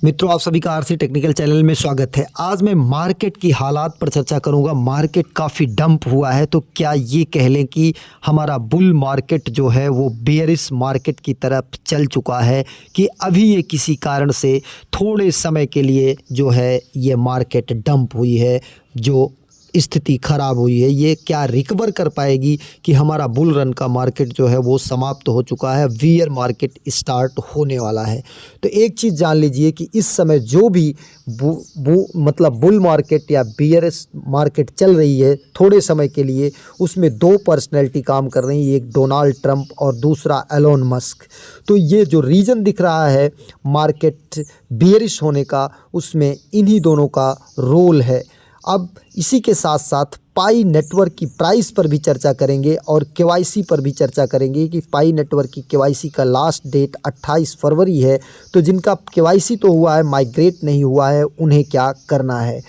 मित्रों, आप सभी का आरसी टेक्निकल चैनल में स्वागत है। आज मैं मार्केट की हालात पर चर्चा करूंगा। मार्केट काफ़ी डंप हुआ है, तो क्या ये कह लें कि हमारा बुल मार्केट जो है वो बेयरिश मार्केट की तरफ चल चुका है, कि अभी ये किसी कारण से थोड़े समय के लिए जो है ये मार्केट डंप हुई है, जो स्थिति ख़राब हुई है, ये क्या रिकवर कर पाएगी कि हमारा बुल रन का मार्केट जो है वो समाप्त हो चुका है, वियर मार्केट स्टार्ट होने वाला है। तो एक चीज़ जान लीजिए कि इस समय जो भी मतलब बुल मार्केट या बियरिश मार्केट चल रही है थोड़े समय के लिए, उसमें दो पर्सनैलिटी काम कर रही हैं, एक डोनाल्ड ट्रंप और दूसरा एलोन मस्क। तो ये जो रीज़न दिख रहा है मार्केट बियरिश होने का, उसमें इन्हीं दोनों का रोल है। अब इसी के साथ साथ पाई नेटवर्क की प्राइस पर भी चर्चा करेंगे और केवाईसी पर भी चर्चा करेंगे कि पाई नेटवर्क की केवाईसी का लास्ट डेट 28 फरवरी है। तो जिनका केवाईसी तो हुआ है, माइग्रेट नहीं हुआ है, उन्हें क्या करना है।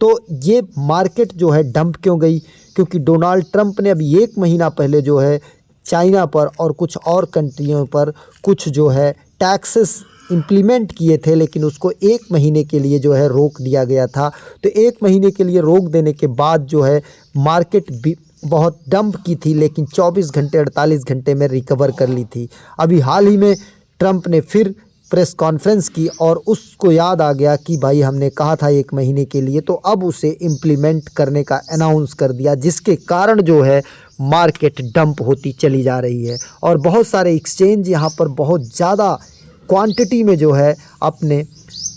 तो ये मार्केट जो है डंप क्यों गई? क्योंकि डोनाल्ड ट्रंप ने अभी 1 महीना पहले जो है चाइना पर और कुछ और कंट्रियों पर कुछ जो है टैक्सेस इम्प्लीमेंट किए थे, लेकिन उसको 1 महीने के लिए जो है रोक दिया गया था। तो 1 महीने के लिए रोक देने के बाद जो है मार्केट भी बहुत डंप की थी, लेकिन 24 घंटे 48 घंटे में रिकवर कर ली थी। अभी हाल ही में ट्रंप ने फिर प्रेस कॉन्फ्रेंस की और उसको याद आ गया कि भाई हमने कहा था 1 महीने के लिए, तो अब उसे इम्प्लीमेंट करने का अनाउंस कर दिया, जिसके कारण जो है मार्केट डंप होती चली जा रही है। और बहुत सारे एक्सचेंज यहाँ पर बहुत ज़्यादा क्वांटिटी में जो है अपने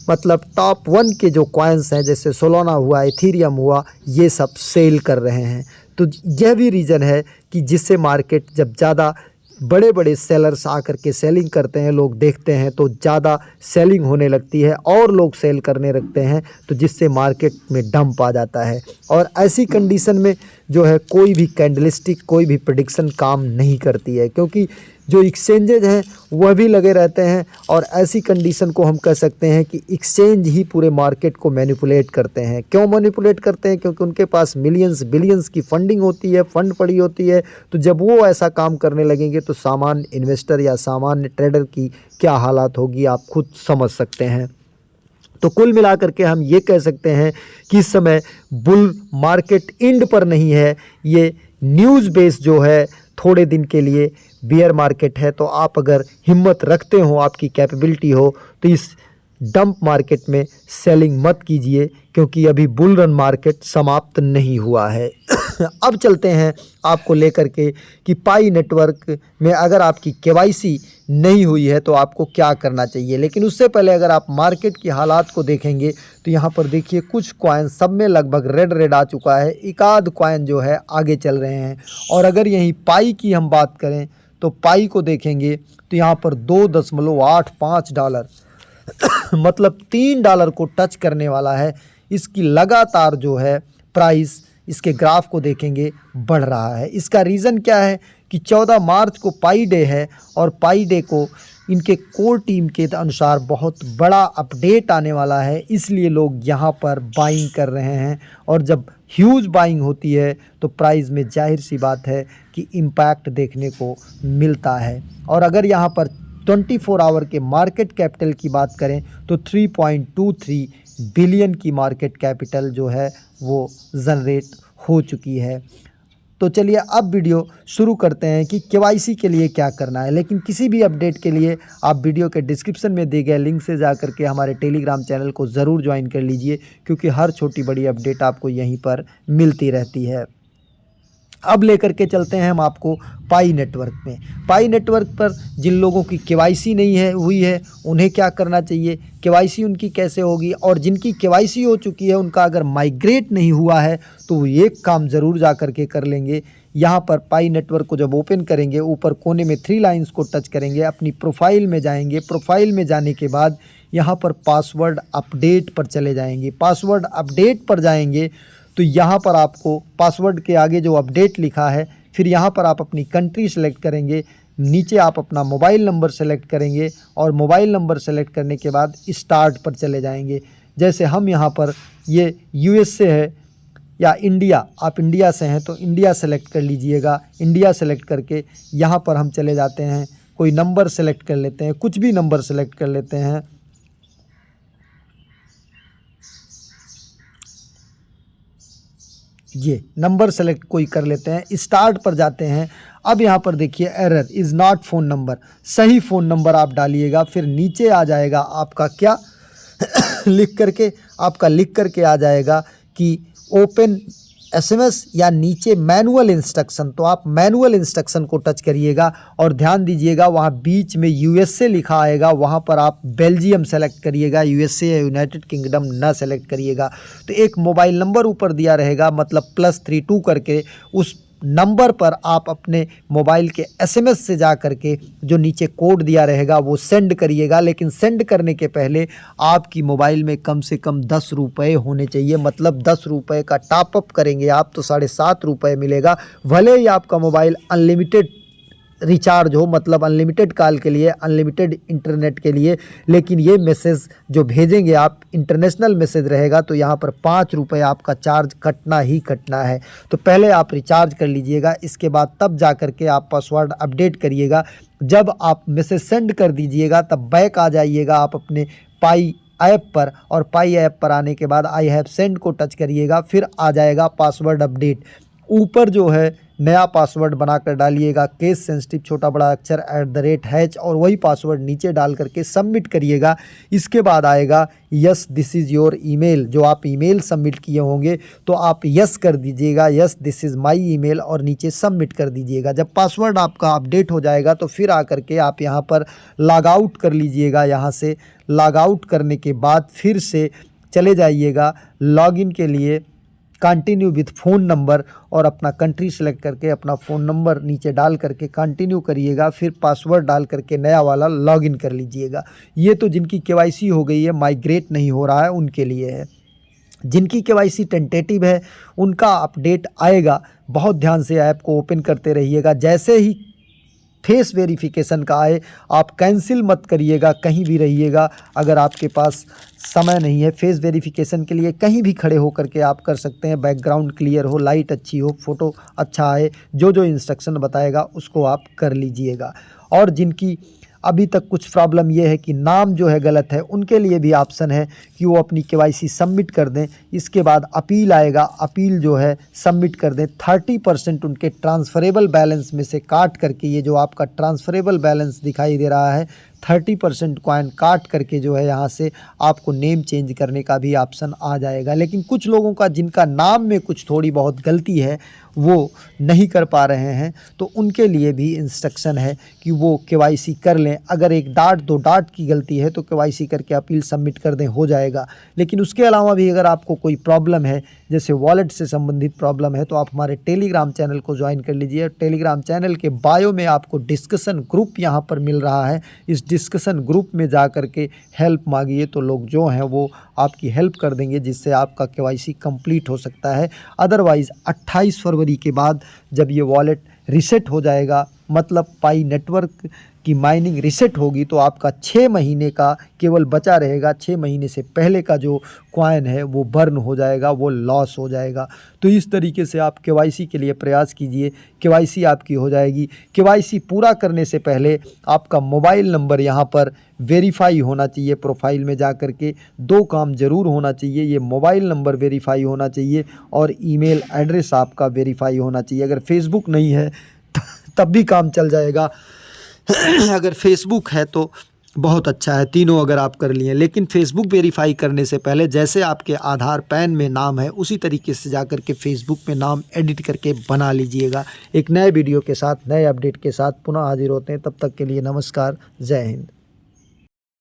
मतलब टॉप 1 के जो कॉइन्स हैं, जैसे सोलाना हुआ, इथीरियम हुआ, ये सब सेल कर रहे हैं। तो यह भी रीज़न है कि जिससे मार्केट जब ज़्यादा बड़े बड़े सेलर्स आकर के सेलिंग करते हैं, लोग देखते हैं तो ज़्यादा सेलिंग होने लगती है और लोग सेल करने लगते हैं, तो जिससे मार्केट में डंप आ जाता है। और ऐसी कंडीशन में जो है कोई भी कैंडलस्टिक, कोई भी प्रेडिक्शन काम नहीं करती है, क्योंकि जो एक्सचेंजेज हैं वह भी लगे रहते हैं। और ऐसी कंडीशन को हम कह सकते हैं कि एक्सचेंज ही पूरे मार्केट को मैनिपुलेट करते हैं। क्यों मैनिपुलेट करते हैं? क्योंकि उनके पास मिलियंस बिलियंस की फंडिंग होती है, फंड पड़ी होती है। तो जब वो ऐसा काम करने लगेंगे तो सामान्य इन्वेस्टर या सामान्य ट्रेडर की क्या हालात होगी, आप खुद समझ सकते हैं। तो कुल मिलाकर के हम ये कह सकते हैं कि इस समय बुल मार्केट एंड पर नहीं है, ये न्यूज़ बेस जो है थोड़े दिन के लिए बियर मार्केट है। तो आप अगर हिम्मत रखते हो, आपकी कैपेबिलिटी हो, तो इस डंप मार्केट में सेलिंग मत कीजिए, क्योंकि अभी बुल रन मार्केट समाप्त नहीं हुआ है। अब चलते हैं आपको लेकर के कि पाई नेटवर्क में अगर आपकी केवाईसी नहीं हुई है तो आपको क्या करना चाहिए। लेकिन उससे पहले अगर आप मार्केट की हालात को देखेंगे तो यहाँ पर देखिए कुछ कॉइन सब में लगभग रेड आ चुका है, एक आध कॉइन जो है आगे चल रहे हैं। और अगर यहीं पाई की हम बात करें तो पाई को देखेंगे तो यहाँ पर $2.85 मतलब $3 को टच करने वाला है। इसकी लगातार जो है प्राइस, इसके ग्राफ को देखेंगे, बढ़ रहा है। इसका रीज़न क्या है कि 14 मार्च को पाई डे है और पाई डे को इनके कोर टीम के अनुसार बहुत बड़ा अपडेट आने वाला है, इसलिए लोग यहाँ पर बाइंग कर रहे हैं। और जब ह्यूज बाइंग होती है तो प्राइस में जाहिर सी बात है कि इम्पैक्ट देखने को मिलता है। और अगर यहाँ पर 24 आवर के मार्केट कैपिटल की बात करें तो 3.23 बिलियन की मार्केट कैपिटल जो है वो जनरेट हो चुकी है। तो चलिए अब वीडियो शुरू करते हैं कि केवाईसी के लिए क्या करना है। लेकिन किसी भी अपडेट के लिए आप वीडियो के डिस्क्रिप्शन में दिए गए लिंक से जाकर के हमारे टेलीग्राम चैनल को ज़रूर ज्वाइन कर लीजिए, क्योंकि हर छोटी बड़ी अपडेट आपको यहीं पर मिलती रहती है। अब लेकर के चलते हैं हम आपको पाई नेटवर्क में। पाई नेटवर्क पर जिन लोगों की केवाईसी नहीं है हुई है उन्हें क्या करना चाहिए, केवाईसी उनकी कैसे होगी, और जिनकी केवाईसी हो चुकी है उनका अगर माइग्रेट नहीं हुआ है तो वो एक काम ज़रूर जा कर के कर लेंगे। यहाँ पर पाई नेटवर्क को जब ओपन करेंगे, ऊपर कोने में 3 लाइन्स को टच करेंगे, अपनी प्रोफाइल में जाएंगे। प्रोफाइल में जाने के बाद यहाँ पर पासवर्ड अपडेट पर चले जाएंगे। पासवर्ड अपडेट पर जाएंगे तो यहाँ पर आपको पासवर्ड के आगे जो अपडेट लिखा है, फिर यहाँ पर आप अपनी कंट्री सेलेक्ट करेंगे, नीचे आप अपना मोबाइल नंबर सेलेक्ट करेंगे और मोबाइल नंबर सेलेक्ट करने के बाद स्टार्ट पर चले जाएंगे। जैसे हम यहाँ पर ये यूएसए है या इंडिया, आप इंडिया से हैं तो इंडिया सेलेक्ट कर लीजिएगा। इंडिया सेलेक्ट करके यहाँ पर हम चले जाते हैं, कोई नंबर सेलेक्ट कर लेते हैं, कुछ भी नंबर सेलेक्ट कर लेते हैं। ये नंबर सेलेक्ट कोई कर लेते हैं, स्टार्ट पर जाते हैं। अब यहाँ पर देखिए error is not phone number, सही फ़ोन नंबर आप डालिएगा। फिर नीचे आ जाएगा आपका क्या लिख करके आ जाएगा कि ओपन एसएमएस या नीचे मैनुअल इंस्ट्रक्शन। तो आप मैनुअल इंस्ट्रक्शन को टच करिएगा और ध्यान दीजिएगा वहाँ बीच में यूएसए लिखा आएगा, वहाँ पर आप बेल्जियम सेलेक्ट करिएगा, यूएसए या यूनाइटेड किंगडम ना सेलेक्ट करिएगा। तो एक मोबाइल नंबर ऊपर दिया रहेगा, मतलब +32 करके, उस नंबर पर आप अपने मोबाइल के एसएमएस से जा करके जो नीचे कोड दिया रहेगा वो सेंड करिएगा। लेकिन सेंड करने के पहले आपकी मोबाइल में कम से कम 10 रुपये होने चाहिए, मतलब 10 रुपये का टॉपअप करेंगे आप तो 7.5 रुपये मिलेगा। भले ही आपका मोबाइल अनलिमिटेड रिचार्ज हो, मतलब अनलिमिटेड कॉल के लिए, अनलिमिटेड इंटरनेट के लिए, लेकिन ये मैसेज जो भेजेंगे आप इंटरनेशनल मैसेज रहेगा तो यहाँ पर 5 रुपये आपका चार्ज कटना ही कटना है। तो पहले आप रिचार्ज कर लीजिएगा, इसके बाद तब जा कर के आप पासवर्ड अपडेट करिएगा। जब आप मैसेज सेंड कर दीजिएगा तब बैक आ जाइएगा आप अपने पाई ऐप पर, और पाई ऐप पर आने के बाद आई हैव सेंड को टच करिएगा। फिर आ जाएगा पासवर्ड अपडेट। ऊपर जो है नया पासवर्ड बनाकर डालिएगा, केस सेंसिटिव छोटा बड़ा अक्षर @#, और वही पासवर्ड नीचे डाल करके सबमिट करिएगा। इसके बाद आएगा yes this is your email. जो आप ईमेल सबमिट किए होंगे तो आप यस कर दीजिएगा, yes this is my email, और नीचे सबमिट कर दीजिएगा। जब पासवर्ड आपका अपडेट हो जाएगा तो फिर आकर के आप यहाँ पर लॉग आउट कर लीजिएगा। यहाँ से लॉग आउट करने के बाद फिर से चले जाइएगा लॉगिन के लिए, कंटिन्यू विथ फ़ोन नंबर, और अपना कंट्री सेलेक्ट करके अपना फ़ोन नंबर नीचे डाल करके कंटिन्यू करिएगा। फिर पासवर्ड डाल करके नया वाला लॉगिन कर लीजिएगा। ये तो जिनकी केवाईसी हो गई है, माइग्रेट नहीं हो रहा है, उनके लिए है। जिनकी केवाईसी टेंटेटिव है उनका अपडेट आएगा। बहुत ध्यान से ऐप को ओपन करते रहिएगा। जैसे ही फेस वेरिफिकेशन का आए आप कैंसिल मत करिएगा, कहीं भी रहिएगा। अगर आपके पास समय नहीं है फेस वेरिफिकेशन के लिए, कहीं भी खड़े होकर के आप कर सकते हैं। बैकग्राउंड क्लियर हो, लाइट अच्छी हो, फ़ोटो अच्छा आए, जो इंस्ट्रक्शन बताएगा उसको आप कर लीजिएगा। और जिनकी अभी तक कुछ प्रॉब्लम ये है कि नाम जो है गलत है, उनके लिए भी ऑप्शन है कि वो अपनी केवाईसी सबमिट कर दें। इसके बाद अपील आएगा, अपील जो है सबमिट कर दें। 30% उनके ट्रांसफरेबल बैलेंस में से काट करके, ये जो आपका ट्रांसफरेबल बैलेंस दिखाई दे रहा है, 30% कॉइन काट करके जो है यहाँ से आपको नेम चेंज करने का भी ऑप्शन आ जाएगा। लेकिन कुछ लोगों का जिनका नाम में कुछ थोड़ी बहुत गलती है वो नहीं कर पा रहे हैं, तो उनके लिए भी इंस्ट्रक्शन है कि वो केवाईसी कर लें। अगर 1 डॉट 2 डॉट की गलती है तो केवाईसी करके अपील सबमिट कर दें, हो जाएगा। लेकिन उसके अलावा भी अगर आपको कोई प्रॉब्लम है, जैसे वॉलेट से संबंधित प्रॉब्लम है, तो आप हमारे टेलीग्राम चैनल को ज्वाइन कर लीजिए। टेलीग्राम चैनल के बायो में आपको डिस्कशन ग्रुप यहाँ पर मिल रहा है। इस डिस्कशन ग्रुप में जा कर के हेल्प मांगिए तो लोग जो हैं वो आपकी हेल्प कर देंगे, जिससे आपका केवाईसी कंप्लीट हो सकता है। अदरवाइज़ 28 फरवरी के बाद जब ये वॉलेट रीसेट हो जाएगा, मतलब पाई नेटवर्क की माइनिंग रीसेट होगी, तो आपका 6 महीने का केवल बचा रहेगा। 6 महीने से पहले का जो कॉइन है वो बर्न हो जाएगा, वो लॉस हो जाएगा। तो इस तरीके से आप केवाईसी के लिए प्रयास कीजिए, केवाईसी आपकी हो जाएगी। केवाईसी पूरा करने से पहले आपका मोबाइल नंबर यहाँ पर वेरीफाई होना चाहिए। प्रोफाइल में जा कर के 2 काम ज़रूर होना चाहिए, ये मोबाइल नंबर वेरीफाई होना चाहिए और ईमेल एड्रेस आपका वेरीफाई होना चाहिए। अगर फेसबुक नहीं है तब भी काम चल जाएगा। अगर फेसबुक है तो बहुत अच्छा है, तीनों अगर आप कर लिए। लेकिन फेसबुक वेरीफाई करने से पहले जैसे आपके आधार पैन में नाम है उसी तरीके से जाकर के फेसबुक में नाम एडिट करके बना लीजिएगा। एक नए वीडियो के साथ, नए अपडेट के साथ पुनः हाजिर होते हैं। तब तक के लिए नमस्कार, जय हिंद।